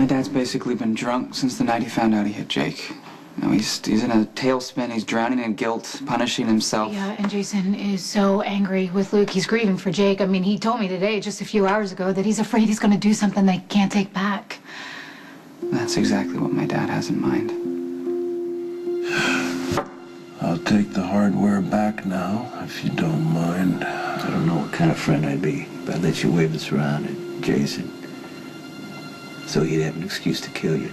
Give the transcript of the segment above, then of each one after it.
My dad's basically been drunk since the night he found out he hit Jake. You know, he's in a tailspin. He's drowning in guilt, punishing himself. Yeah, and Jason is so angry with Luke. He's grieving for Jake. I mean, he told me today, just a few hours ago, that he's afraid he's going to do something they can't take back. That's exactly what my dad has in mind. I'll take the hardware back now, if you don't mind. I don't know what kind of friend I'd be if I let you wave this around at Jason. So he'd have an excuse to kill you.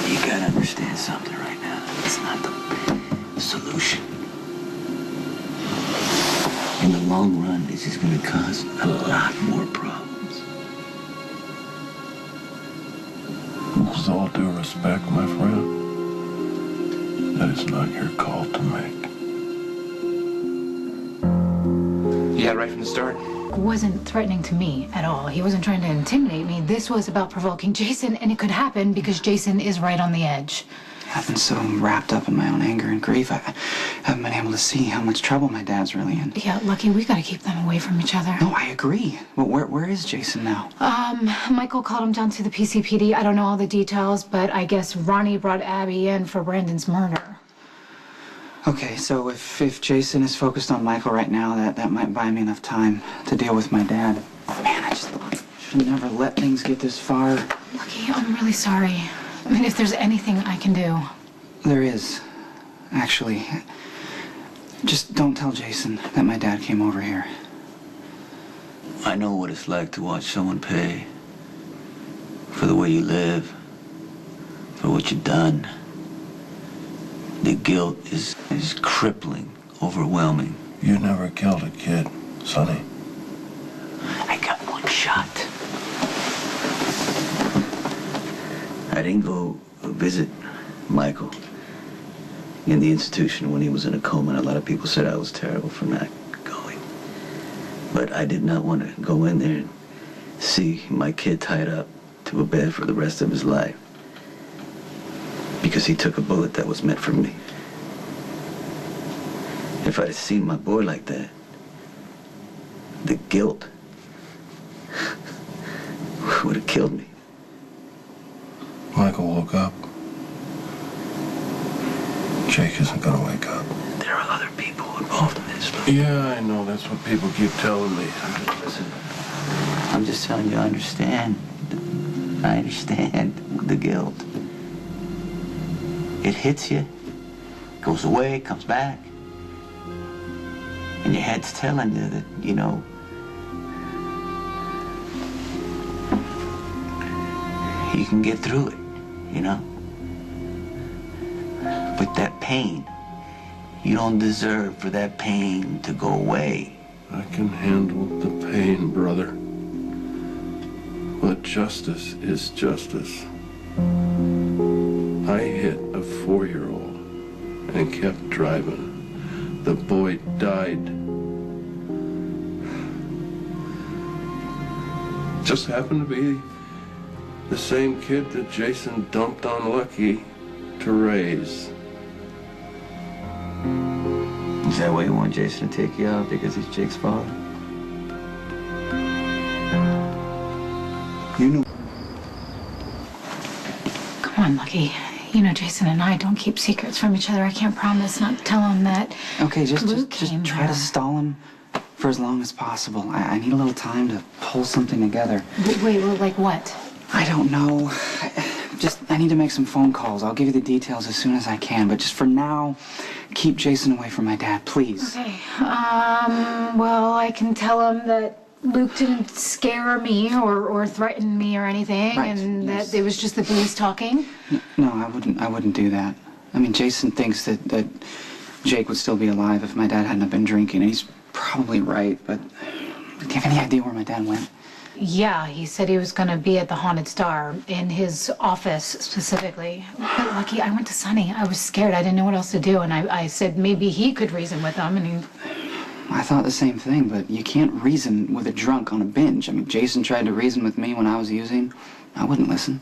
You gotta understand something right now. It's not the solution. In the long run, this is gonna cause a lot more problems. With all due respect, my friend, that is not your call to make. You had it right from the start. Wasn't threatening to me at all. He wasn't trying to intimidate me. This was about provoking Jason, and it could happen because Jason is right on the edge. I've been so wrapped up in my own anger and grief, I haven't been able to see how much trouble my dad's really in. Yeah, Lucky, we gotta keep them away from each other. No, I agree. But where is Jason now? Michael called him down to the PCPD. I don't know all the details, but I guess Ronnie brought Abby in for Brandon's murder. Okay, so if Jason is focused on Michael right now, that might buy me enough time to deal with my dad. Man, I just should never let things get this far. Lucky, I'm really sorry. I mean, if there's anything I can do. There is, actually. Just don't tell Jason that my dad came over here. I know what it's like to watch someone pay for the way you live, for what you've done. The guilt is crippling, overwhelming. You never killed a kid, Sonny. I got one shot. I didn't go visit Michael in the institution when he was in a coma, and a lot of people said I was terrible for not going. But I did not want to go in there and see my kid tied up to a bed for the rest of his life. Because he took a bullet that was meant for me. If I'd have seen my boy like that, the guilt would have killed me. Michael woke up. Jake isn't gonna wake up. There are other people involved in this. Yeah, I know. That's what people keep telling me. Listen, I'm just telling you, I understand. I understand the guilt. It hits you, goes away, comes back. And your head's telling you that, you know, you can get through it, you know? But that pain, you don't deserve for that pain to go away. I can handle the pain, brother. But justice is justice. I hit a 4-year-old and kept driving. The boy died. Just happened to be the same kid that Jason dumped on Lucky to raise. Is that why you want Jason to take you out, because he's Jake's father? You knew. Come on, Lucky. You know, Jason and I don't keep secrets from each other. I can't promise not to tell him that. Okay, just try here. to stall him for as long as possible. I need a little time to pull something together. Wait, like what? I don't know. I need to make some phone calls. I'll give you the details as soon as I can. But just for now, keep Jason away from my dad, please. Okay. Well, I can tell him that Luke didn't scare me or threaten me or anything, Right, and yes. that it was just the booze talking. No, I wouldn't do that. I mean, Jason thinks that Jake would still be alive if my dad hadn't been drinking, and he's probably right, but do you have any idea where my dad went? Yeah, he said he was going to be at the Haunted Star, in his office specifically. But Lucky, I went to Sonny. I was scared. I didn't know what else to do, and I said maybe he could reason with them, and he... I thought the same thing, but you can't reason with a drunk on a binge. I mean, Jason tried to reason with me when I was using. I wouldn't listen.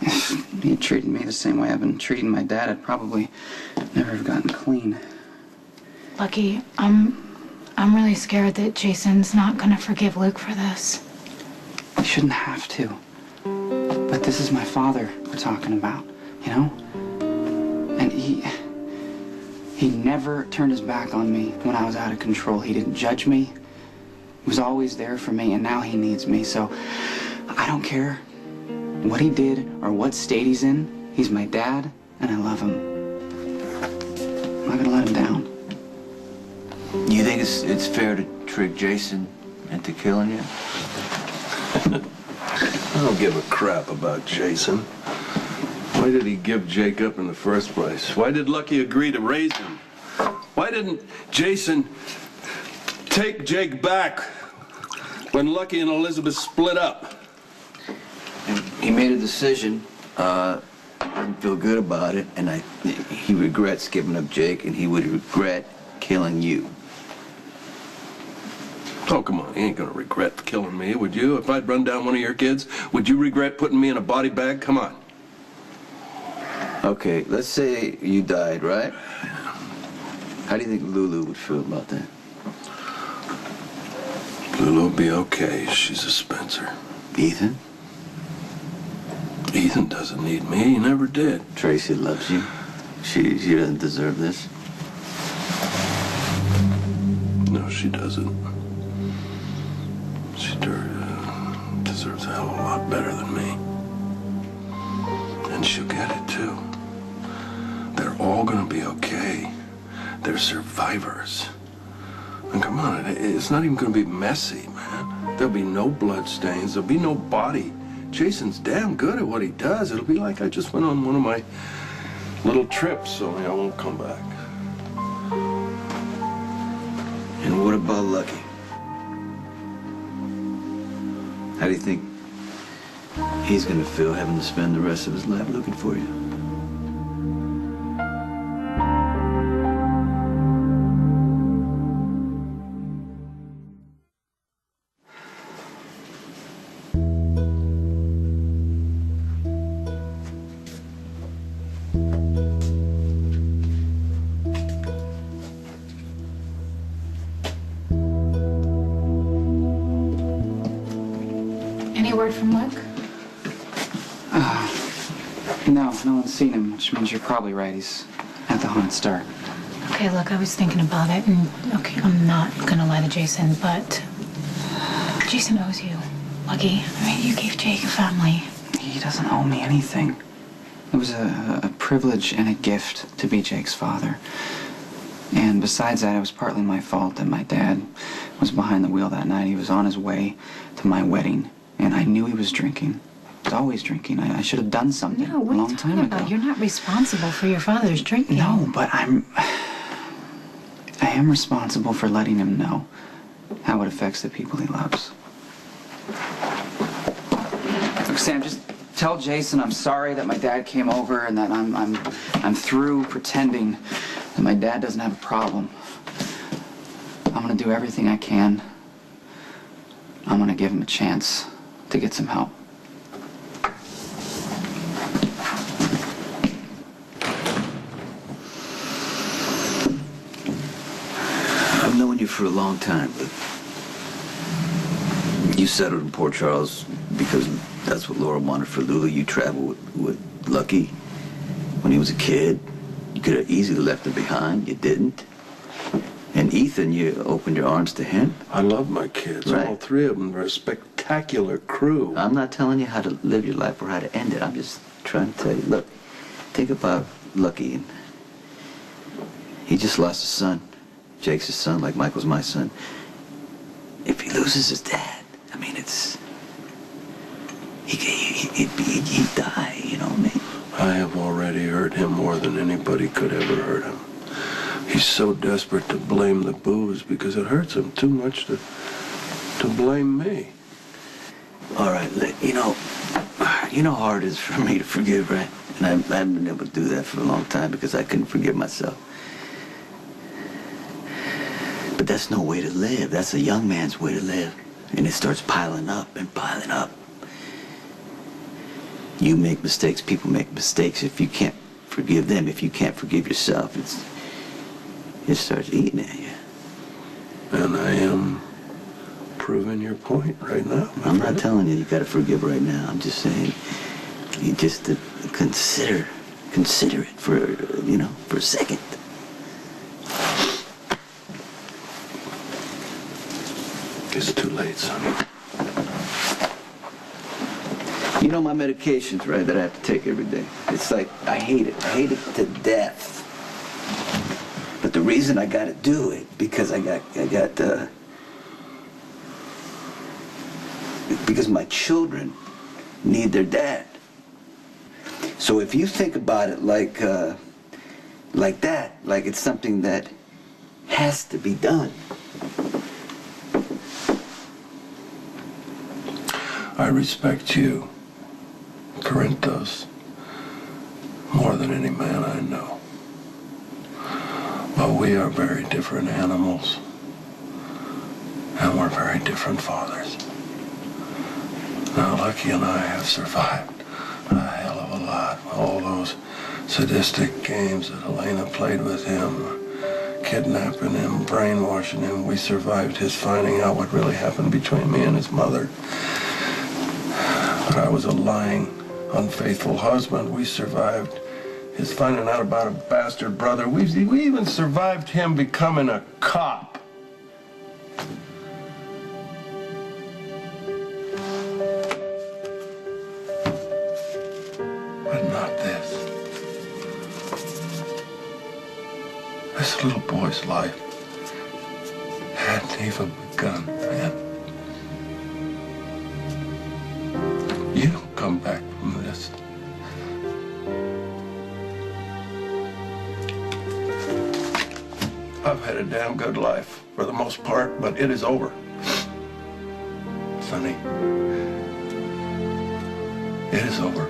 If he had treated me the same way I've been treating my dad, I'd probably never have gotten clean. Lucky, I'm really scared that Jason's not going to forgive Luke for this. You shouldn't have to. But this is my father we're talking about, you know? And he never turned his back on me when I was out of control. He didn't judge me. He was always there for me, and now he needs me. So I don't care what he did or what state he's in. He's my dad, and I love him. I'm not gonna let him down. You think it's fair to trick Jason into killing you? I don't give a crap about Jason. Why did he give Jake up in the first place? Why did Lucky agree to raise him? Why didn't Jason take Jake back when Lucky and Elizabeth split up? He made a decision, didn't feel good about it, and he regrets giving up Jake, and he would regret killing you. Oh, come on, he ain't gonna regret killing me, would you? If I'd run down one of your kids, would you regret putting me in a body bag? Come on. Okay, let's say you died, right? How do you think Lulu would feel about that? Lulu'll be okay. She's a Spencer. Ethan? Ethan doesn't need me. He never did. Tracy loves you. She doesn't deserve this. No, she doesn't. She deserves a hell of a lot better than me. And she'll get it, too. They're all gonna be okay. They're survivors. And come on, it's not even gonna be messy, man. There'll be no blood stains. There'll be no body. Jason's damn good at what he does. It'll be like I just went on one of my little trips, only I won't come back. And what about Lucky? How do you think he's gonna feel having to spend the rest of his life looking for you? Any word from Luke? No one's seen him, which means you're probably right. He's at the Haunted Star. Okay, look, I was thinking about it, and okay, I'm not gonna lie to Jason, but Jason owes you, Lucky. I mean, you gave Jake a family. He doesn't owe me anything. It was a privilege and a gift to be Jake's father. And besides that, it was partly my fault that my dad was behind the wheel that night. He was on his way to my wedding, and I knew he was drinking. He was always drinking. I should have done something No, what a are long you time talking ago. about? You're not responsible for your father's drinking. No, but I am responsible for letting him know how it affects the people he loves. Look, Sam, just tell Jason I'm sorry that my dad came over and that I'm through pretending that my dad doesn't have a problem. I'm gonna do everything I can. I'm gonna give him a chance to get some help. I've known you for a long time, but you settled in Port Charles because that's what Laura wanted for Lulu. You traveled with Lucky when he was a kid. You could have easily left him behind. You didn't. And Ethan, you opened your arms to him. I love my kids. Right. All three of them. They're a spectacular crew. I'm not telling you how to live your life or how to end it. I'm just trying to tell you, look, think about Lucky. And he just lost a son. Jake's his son, like Michael's my son. If he loses his dad, I mean, he'd die, you know what I mean? I have already hurt him more than anybody could ever hurt him. He's so desperate to blame the booze because it hurts him too much to blame me. All right, you know how hard it is for me to forgive, right? And I haven't been able to do that for a long time because I couldn't forgive myself. But that's no way to live. That's a young man's way to live. And it starts piling up and piling up. You make mistakes, people make mistakes. If you can't forgive them, if you can't forgive yourself, it starts eating at you. And I am proving your point right now. I'm not telling you got to forgive right now. I'm just saying You just consider it for, for a second. It's too late, Sonny. You know my medications, right, that I have to take every day. It's like, I hate it. I hate it to death. But the reason I gotta do it, because because my children need their dad. So if you think about it like that, like it's something that has to be done. I respect you, Corinthos, more than any man I know. But we are very different animals, and we're very different fathers. Now, Lucky and I have survived a hell of a lot. All those sadistic games that Elena played with him, kidnapping him, brainwashing him. We survived his finding out what really happened between me and his mother. But I was a lying, unfaithful husband. We survived his finding out about a bastard brother. We even survived him becoming a cop. But not this. This little boy's life hadn't even begun, man. You don't come back from this. I've had a damn good life for the most part, but it is over. Sonny, it is over.